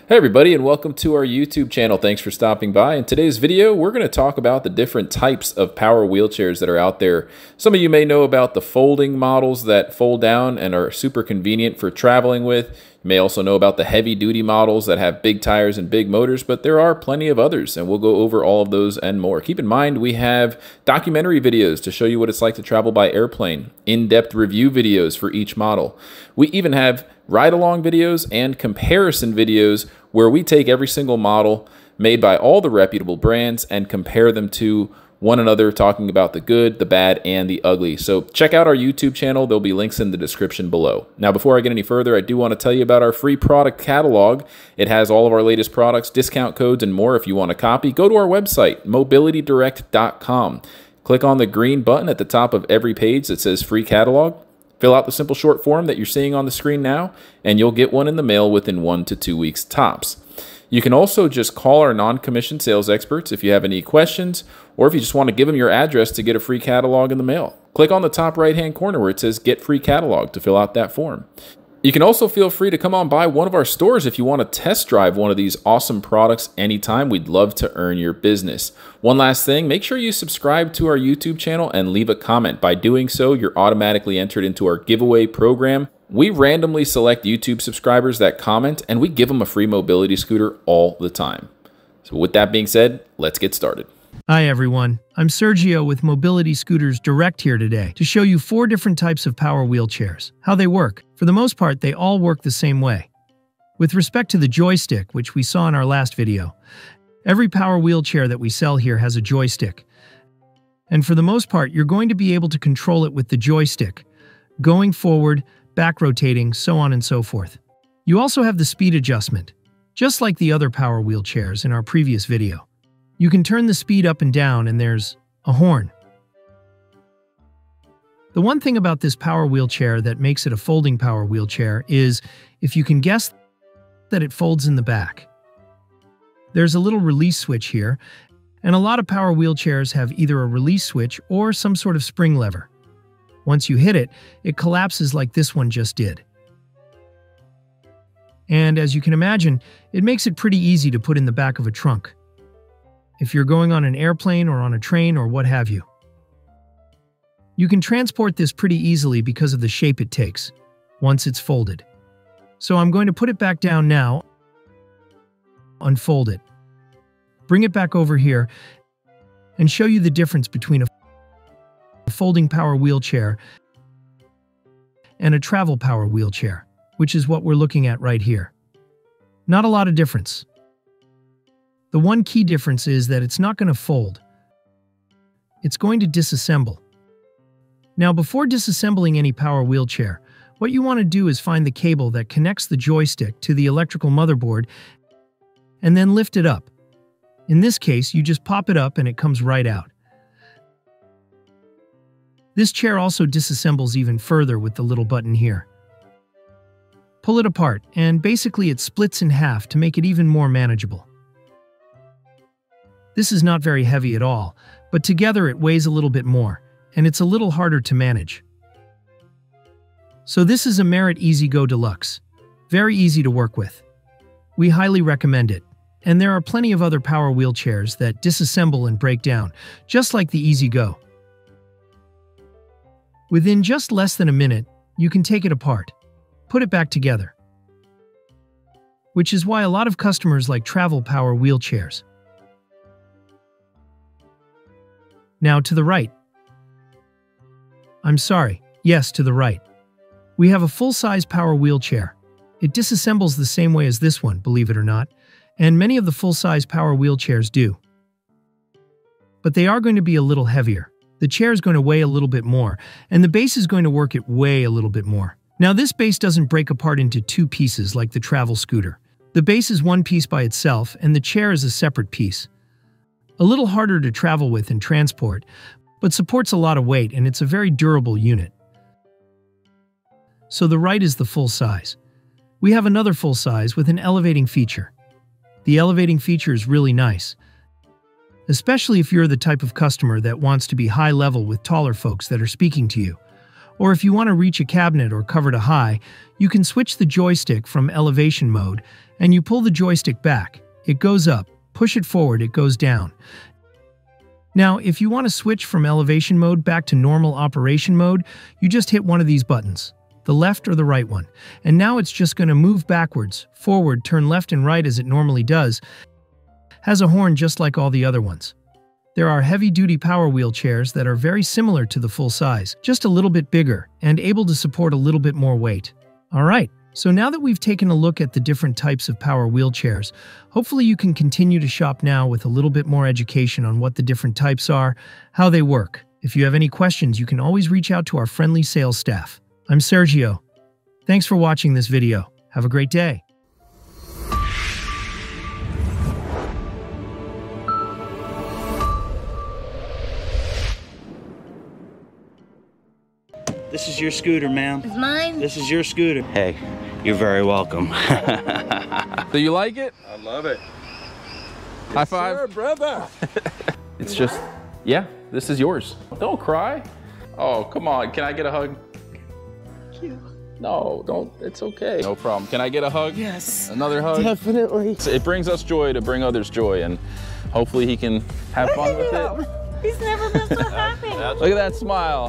Hey everybody, and welcome to our YouTube channel. Thanks for stopping by. In today's video, we're going to talk about the different types of power wheelchairs that are out there. Some of you may know about the folding models that fold down and are super convenient for traveling with. You may also know about the heavy-duty models that have big tires and big motors, but there are plenty of others, and we'll go over all of those and more. Keep in mind, we have documentary videos to show you what it's like to travel by airplane, in-depth review videos for each model. We even have ride-along videos and comparison videos where we take every single model made by all the reputable brands and compare them to one another, talking about the good, the bad, and the ugly. So check out our YouTube channel. There'll be links in the description below. Now, before I get any further, I do want to tell you about our free product catalog. It has all of our latest products, discount codes, and more. If you want a copy, go to our website, mobilitydirect.com. Click on the green button at the top of every page that says free catalog. Fill out the simple short form that you're seeing on the screen now, and you'll get one in the mail within 1 to 2 weeks tops. You can also just call our non-commissioned sales experts if you have any questions, or if you just want to give them your address to get a free catalog in the mail. Click on the top right-hand corner where it says Get Free Catalog to fill out that form. You can also feel free to come on by one of our stores if you want to test drive one of these awesome products anytime. We'd love to earn your business. One last thing, make sure you subscribe to our YouTube channel and leave a comment. By doing so, you're automatically entered into our giveaway program. We randomly select YouTube subscribers that comment, and we give them a free mobility scooter all the time. So with that being said, let's get started. Hi everyone, I'm Sergio with Mobility Scooters Direct here today to show you 4 different types of power wheelchairs, how they work. For the most part, they all work the same way. With respect to the joystick, which we saw in our last video, every power wheelchair that we sell here has a joystick. And for the most part, you're going to be able to control it with the joystick, going forward, back rotating, so on and so forth. You also have the speed adjustment, just like the other power wheelchairs in our previous video. You can turn the speed up and down, and there's a horn. The one thing about this power wheelchair that makes it a folding power wheelchair is if you can guess that it folds in the back. There's a little release switch here, and a lot of power wheelchairs have either a release switch or some sort of spring lever. Once you hit it, it collapses like this one just did. And as you can imagine, it makes it pretty easy to put in the back of a trunk, if you're going on an airplane or on a train or what have you. You can transport this pretty easily because of the shape it takes, once it's folded. So I'm going to put it back down now, unfold it, bring it back over here, and show you the difference between a folding power wheelchair and a travel power wheelchair, which is what we're looking at right here. Not a lot of difference. The one key difference is that it's not going to fold. It's going to disassemble. Now, before disassembling any power wheelchair, what you want to do is find the cable that connects the joystick to the electrical motherboard and then lift it up. In this case, you just pop it up and it comes right out. This chair also disassembles even further with the little button here. Pull it apart, and basically it splits in half to make it even more manageable. This is not very heavy at all, but together it weighs a little bit more, and it's a little harder to manage. So this is a Merit Easy Go Deluxe. Very easy to work with. We highly recommend it, and there are plenty of other power wheelchairs that disassemble and break down, just like the Easy Go. Within just less than a minute, you can take it apart, put it back together. Which is why a lot of customers like travel power wheelchairs. Now to the right. I'm sorry, yes, to the right. We have a full-size power wheelchair. It disassembles the same way as this one, believe it or not, and many of the full-size power wheelchairs do. But they are going to be a little heavier. The chair is going to weigh a little bit more, and the base is going to work its way a little bit more. Now this base doesn't break apart into 2 pieces like the travel scooter. The base is one piece by itself, and the chair is a separate piece. A little harder to travel with and transport, but supports a lot of weight, and it's a very durable unit. So the right is the full size. We have another full size with an elevating feature. The elevating feature is really nice, especially if you're the type of customer that wants to be high level with taller folks that are speaking to you, Or if you want to reach a cabinet or cover to high, you can switch the joystick from elevation mode, and you pull the joystick back. It goes up. Push it forward, it goes down. Now, if you want to switch from elevation mode back to normal operation mode, you just hit one of these buttons, the left or the right one. And now it's just going to move backwards, forward, turn left and right as it normally does. Has a horn just like all the other ones. There are heavy-duty power wheelchairs that are very similar to the full size, just a little bit bigger, and able to support a little bit more weight. Alright, so now that we've taken a look at the different types of power wheelchairs, hopefully you can continue to shop now with a little bit more education on what the different types are, how they work. If you have any questions, you can always reach out to our friendly sales staff. I'm Sergio. Thanks for watching this video. Have a great day. This is your scooter, ma'am. It's mine? This is your scooter. Hey, you're very welcome. Do you like it? I love it. High five. Sure, brother. It's just, yeah, this is yours. Don't cry. Oh, come on. Can I get a hug? Thank you. No, don't. It's okay. No problem. Can I get a hug? Yes. Another hug? Definitely. It brings us joy to bring others joy, and hopefully he can have fun with it. He's never been so happy. Look at that smile.